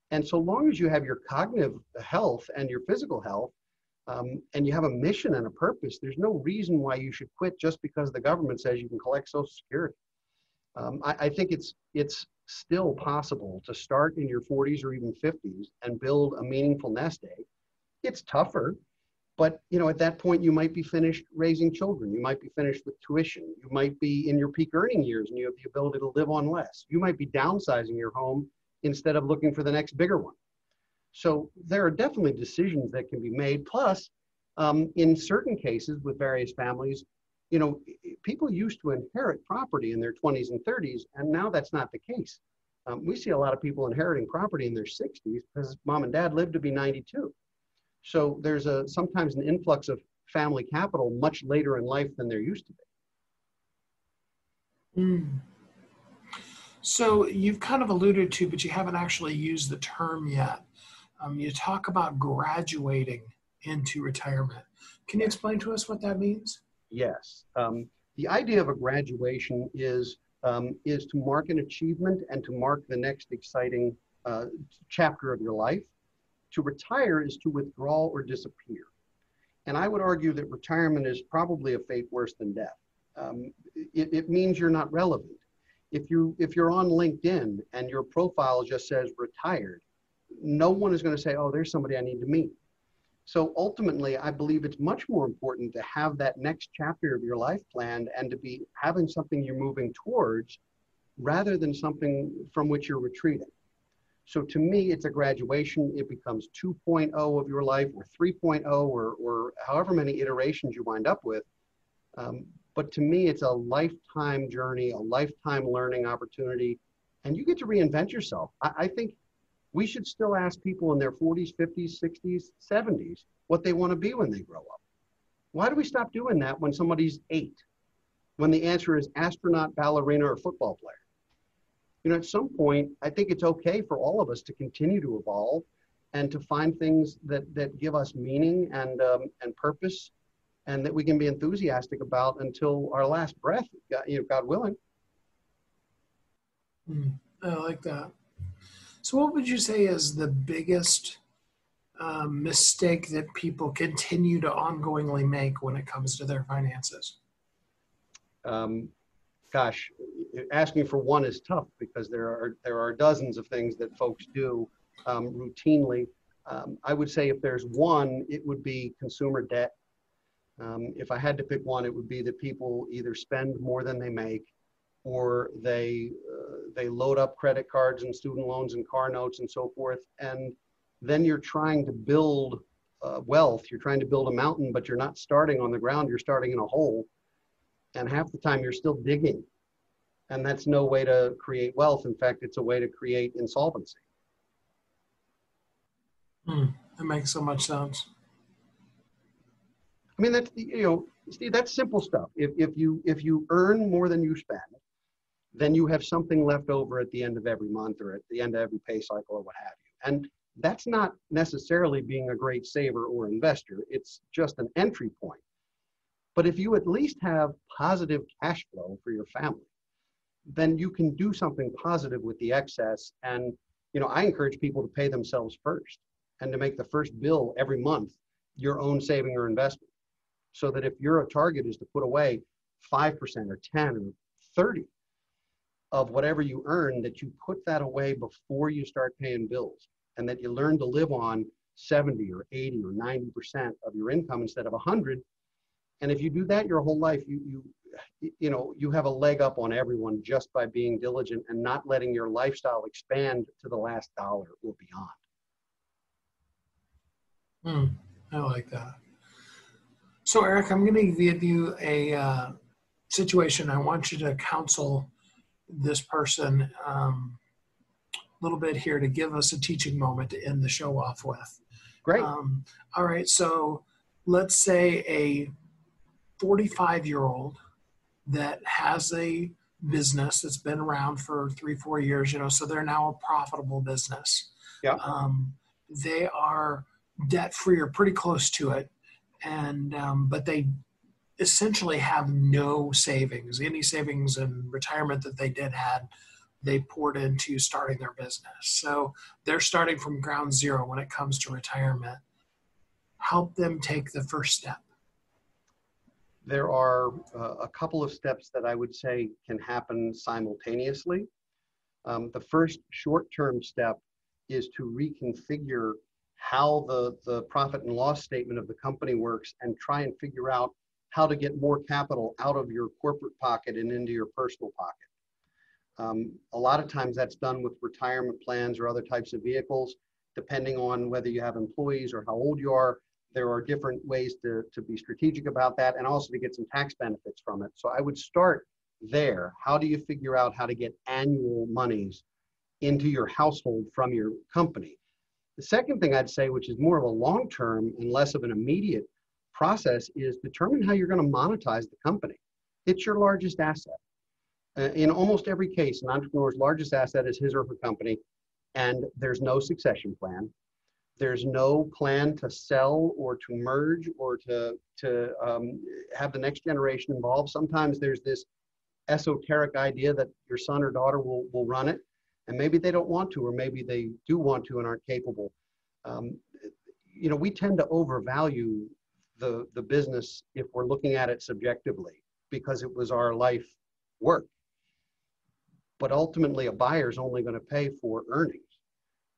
And so long as you have your cognitive health and your physical health, and you have a mission and a purpose, there's no reason why you should quit just because the government says you can collect Social Security. I think it's still possible to start in your 40s or even 50s and build a meaningful nest egg. It's tougher, but at that point you might be finished raising children. You might be finished with tuition. You might be in your peak earning years and you have the ability to live on less. You might be downsizing your home instead of looking for the next bigger one. So there are definitely decisions that can be made. Plus, in certain cases with various families, people used to inherit property in their 20s and 30s, and now that's not the case. We see a lot of people inheriting property in their 60s because mom and dad lived to be 92. So there's sometimes an influx of family capital much later in life than there used to be. Mm. So you've kind of alluded to, but you haven't actually used the term yet. You talk about graduating into retirement. Can you explain to us what that means? Yes. The idea of a graduation is to mark an achievement and to mark the next exciting chapter of your life. To retire is to withdraw or disappear. And I would argue that retirement is probably a fate worse than death. It means you're not relevant. If you're on LinkedIn and your profile just says retired, no one is going to say, oh, there's somebody I need to meet. So ultimately, I believe it's much more important to have that next chapter of your life planned and to be having something you're moving towards rather than something from which you're retreating. So to me, it's a graduation. It becomes 2.0 of your life or 3.0 or however many iterations you wind up with. But to me, it's a lifetime journey, a lifetime learning opportunity, and you get to reinvent yourself. I think we should still ask people in their 40s, 50s, 60s, 70s what they want to be when they grow up. Why do we stop doing that when somebody's 8? When the answer is astronaut, ballerina, or football player? At some point, I think it's okay for all of us to continue to evolve and to find things that give us meaning and purpose and that we can be enthusiastic about until our last breath, God willing. I like that. So what would you say is the biggest mistake that people continue to ongoingly make when it comes to their finances? Gosh, asking for one is tough because there are dozens of things that folks do routinely. I would say if there's one, it would be consumer debt. If I had to pick one, it would be that people either spend more than they make, or they load up credit cards and student loans and car notes and so forth. And then you're trying to build wealth. You're trying to build a mountain, but you're not starting on the ground. You're starting in a hole. And half the time you're still digging. And that's no way to create wealth. In fact, it's a way to create insolvency. That makes so much sense. I mean, that's, Steve, that's simple stuff. If you earn more than you spend, then you have something left over at the end of every month or at the end of every pay cycle or what have you. And that's not necessarily being a great saver or investor. It's just an entry point. But if you at least have positive cash flow for your family, then you can do something positive with the excess. And, I encourage people to pay themselves first and to make the first bill every month your own saving or investment. So that if your target is to put away 5% or 10 or 30 of whatever you earn, that you put that away before you start paying bills, and that you learn to live on 70 or 80 or 90% of your income instead of 100. And if you do that your whole life, you have a leg up on everyone just by being diligent and not letting your lifestyle expand to the last dollar or beyond. I like that. So, Eric, I'm going to give you a situation. I want you to counsel this person a little bit here to give us a teaching moment to end the show off with. Great. All right. So let's say a 45-year-old that has a business that's been around for 3-4 years, so they're now a profitable business. Yeah. They are debt-free or pretty close to it. And, but they essentially have no savings. Any savings in retirement that they had, they poured into starting their business. So they're starting from ground zero when it comes to retirement. Help them take the first step. There are a couple of steps that I would say can happen simultaneously. The first short-term step is to reconfigure how the profit and loss statement of the company works and try and figure out how to get more capital out of your corporate pocket and into your personal pocket. A lot of times that's done with retirement plans or other types of vehicles, depending on whether you have employees or how old you are. There are different ways to be strategic about that and also to get some tax benefits from it. So I would start there. How do you figure out how to get annual monies into your household from your company? The second thing I'd say, which is more of a long-term and less of an immediate process, is determine how you're going to monetize the company. It's your largest asset. In almost every case, an entrepreneur's largest asset is his or her company, and there's no succession plan. There's no plan to sell or to merge or to have the next generation involved. Sometimes there's this esoteric idea that your son or daughter will run it, and maybe they don't want to, or maybe they do want to and aren't capable. We tend to overvalue the business if we're looking at it subjectively because it was our life work. But ultimately, a buyer's only going to pay for earnings.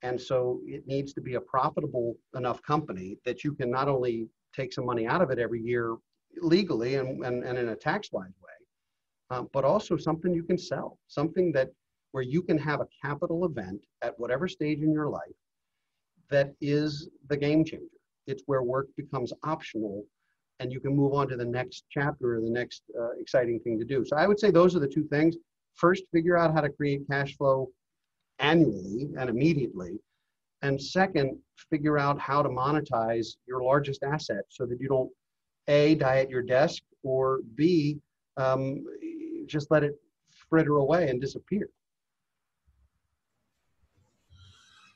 And so it needs to be a profitable enough company that you can not only take some money out of it every year legally and in a tax-wise way, but also something you can sell, something where you can have a capital event at whatever stage in your life that is the game changer. It's where work becomes optional and you can move on to the next chapter or the next exciting thing to do. So I would say those are the two things. First, figure out how to create cash flow annually and immediately. And second, figure out how to monetize your largest asset so that you don't A, die at your desk, or B, just let it fritter away and disappear.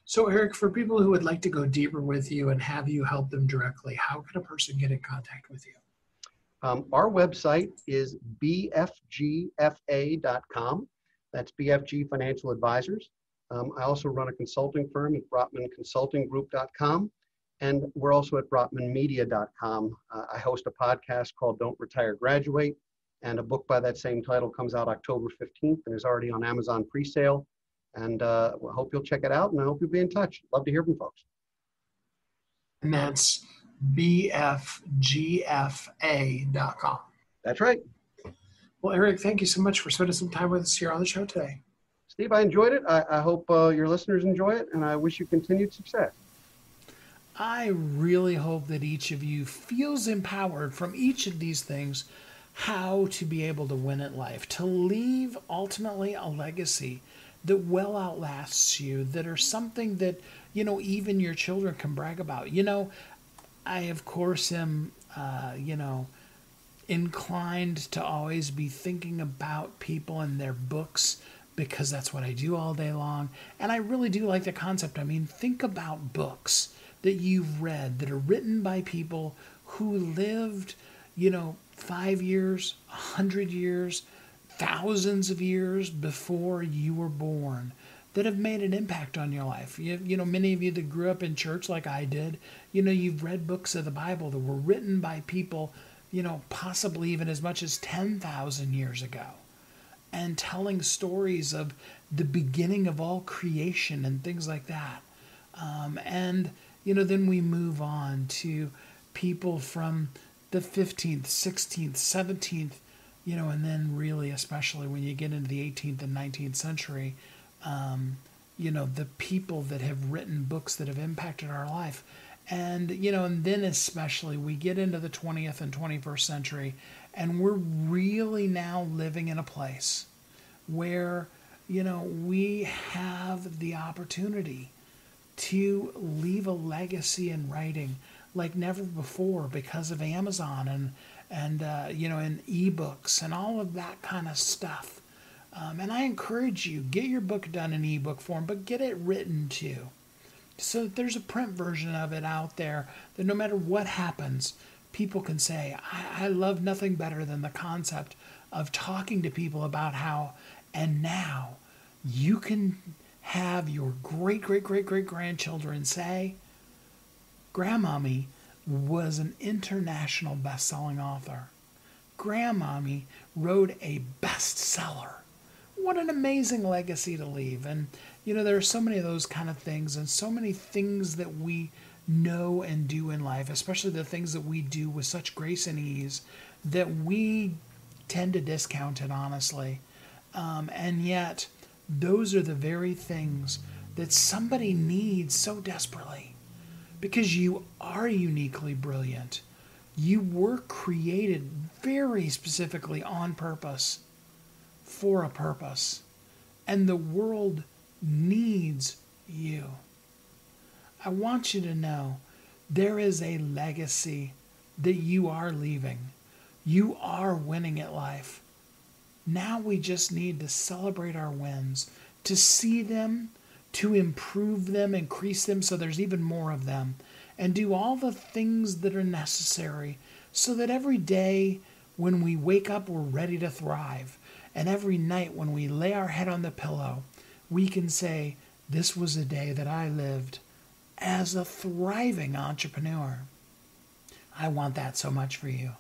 So Eric, for people who would like to go deeper with you and have you help them directly, how can a person get in contact with you? Our website is bfgfa.com. That's BFG Financial Advisors. I also run a consulting firm at BrotmanConsultingGroup.com, and we're also at BrotmanMedia.com. I host a podcast called Don't Retire, Graduate, and a book by that same title comes out October 15th and is already on Amazon pre-sale. And I hope you'll check it out, and I hope you'll be in touch. Love to hear from folks. And that's bfgfa.com. That's right. Well, Eric, thank you so much for spending some time with us here on the show today. Steve, I enjoyed it. I hope your listeners enjoy it, and I wish you continued success. I really hope that each of you feels empowered from each of these things, how to be able to win at life, to leave ultimately a legacy that well outlasts you, that are something that, even your children can brag about. I, of course, am, inclined to always be thinking about people and their books because that's what I do all day long. And I really do like the concept. I mean, think about books that you've read that are written by people who lived, 5 years, 100 years, thousands of years before you were born, that have made an impact on your life. Many of you that grew up in church like I did, you've read books of the Bible that were written by people, possibly even as much as 10,000 years ago, and telling stories of the beginning of all creation and things like that. Then we move on to people from the 15th, 16th, 17th, and then really, especially when you get into the 18th and 19th century, the people that have written books that have impacted our life. And then especially we get into the 20th and 21st century, and we're really now living in a place where, we have the opportunity to leave a legacy in writing like never before because of Amazon and ebooks and all of that kind of stuff. And I encourage you, get your book done in ebook form, but get it written too. So that there's a print version of it out there that no matter what happens, people can say, I love nothing better than the concept of talking to people about how, and now you can have your great-great-great-great-grandchildren say, Grandmommy was an international best-selling author. Grandmommy wrote a bestseller. What an amazing legacy to leave. And, there are so many of those kind of things and so many things that we know and do in life, especially the things that we do with such grace and ease, that we tend to discount it, honestly. And yet, those are the very things that somebody needs so desperately, because you are uniquely brilliant. You were created very specifically on purpose, for a purpose, and the world needs you. I want you to know there is a legacy that you are leaving. You are winning at life. Now we just need to celebrate our wins, to see them, to improve them, increase them so there's even more of them, and do all the things that are necessary so that every day when we wake up, we're ready to thrive. And every night when we lay our head on the pillow, we can say, this was a day that I lived as a thriving entrepreneur. I want that so much for you.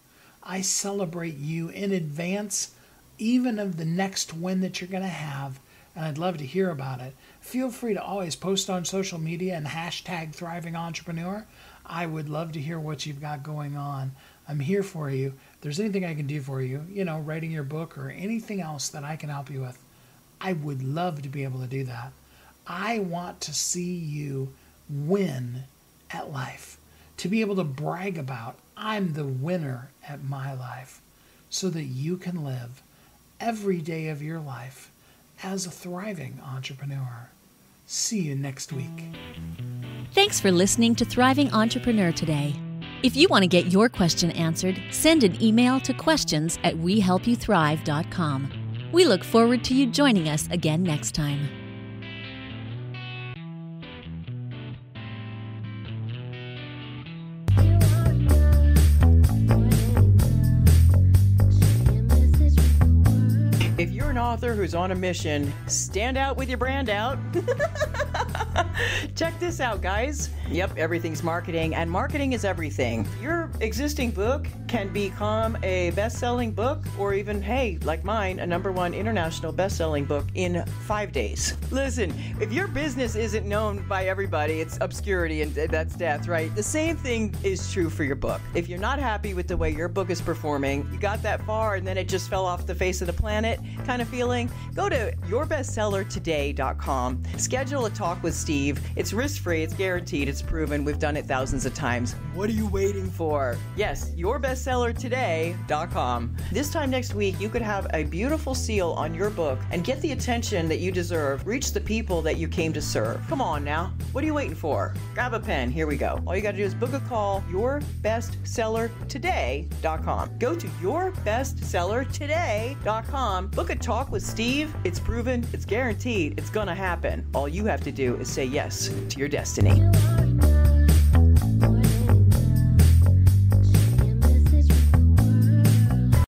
I celebrate you in advance, even of the next win that you're going to have, and I'd love to hear about it. Feel free to always post on social media and hashtag Thriving Entrepreneur. I would love to hear what you've got going on. I'm here for you. If there's anything I can do for you, writing your book or anything else that I can help you with, I would love to be able to do that. I want to see you win at life, to be able to brag about, I'm the winner at my life, so that you can live every day of your life as a thriving entrepreneur. See you next week. Thanks for listening to Thriving Entrepreneur today. If you want to get your question answered, send an email to questions@wehelpyouthrive.com. We look forward to you joining us again next time. If you're an author who's on a mission, stand out with your brand out. Check this out, guys. Yep, everything's marketing, and marketing is everything. Your existing book can become a best-selling book, or even, hey, like mine, a #1 international best-selling book in 5 days. Listen, if your business isn't known by everybody, it's obscurity, and that's death, right? The same thing is true for your book. If you're not happy with the way your book is performing, you got that far and then it just fell off the face of the planet kind of feeling, go to yourbestsellertoday.com. Schedule a talk with Steve Steve. It's risk-free, it's guaranteed, it's proven. We've done it thousands of times. What are you waiting for? Yes, yourbestsellertoday.com. This time next week, you could have a beautiful seal on your book and get the attention that you deserve. Reach the people that you came to serve. Come on now. What are you waiting for? Grab a pen. Here we go. All you got to do is book a call, yourbestsellertoday.com. Go to yourbestsellertoday.com. Book a talk with Steve. It's proven, it's guaranteed, it's going to happen. All you have to do is say yes to your destiny.